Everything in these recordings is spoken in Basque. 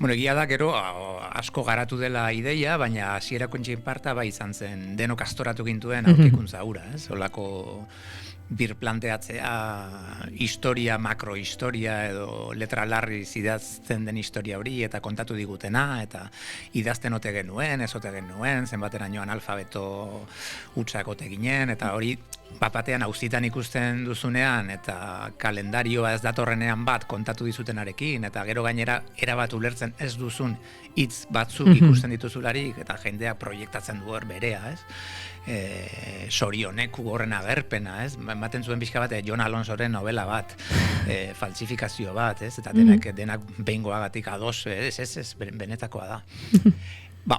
Bueno, egia da gero asko garatu dela ideia, baina hasierako parta bai izan zen denok astoratu gintuen aurkikuntza hura, ez? Olako birplanteatzea historia, makrohistoria edo letra larri idazten den historia hori eta kontatu digutena eta idazten ote genuen, ez ote genuen, zenbaterainoan alfabeto hutsakote ginen eta hori bapatean auzitan ikusten duzunean eta kalendarioa ez datorrenean bat kontatu dizutenarekin eta gero gainera erabat ulertzen ez duzun hitz batzuk ikusten dituzularik eta jendeak proiektatzen du hor berea, ez? Sorioneku horren agerpena, ez? Ematen zuen pixka bat, Jon Alonsoren novela bat, faltsifikazio bat, ez? Eta denak behingoagatik ados, ez, benetakoa da.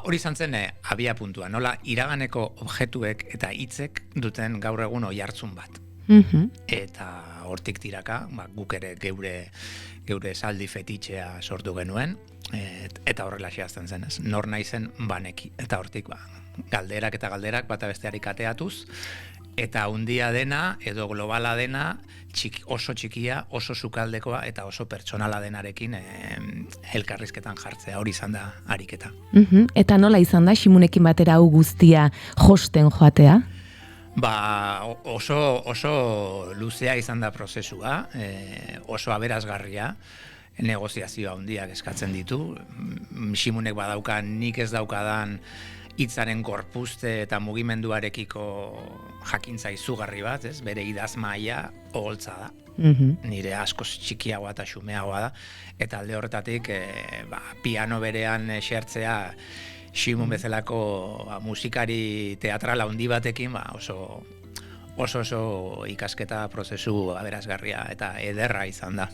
Hori izan zen abia puntua, nola iraganeko objektuek eta hitzek duten gaur egun oihartzun bat. Eta hortik tiraka, guk ere geure esaldi fetitxea sortu genuen, eta horrela xeazten zen ez. Nor naizen baneki, eta hortik galderak eta galderak bata besteari kateatuz, eta handia dena edo globala dena oso txikia, oso sukaldekoa eta oso pertsonala denarekin elkarrizketan jartzea, hori izan da ariketa. Eta nola izan da Ximunekin batera hau guztia josten joatea? Oso luzea izan da prozesua, oso aberasgarria, negoziazioa handiak eskatzen ditu. Ximunek badauka nik ez daukadan hitzaren gorpuzte eta mugimenduarekiko jakintza izugarri bat, ez? Bere idaz maila oholtza da. Nire askoz txikiagoa eta xumeagoa da. Eta alde horretatik piano berean xertzea Ximun bezalako musikari teatrala handi batekin oso ikasketa prozesu aberasgarria eta ederra izan da.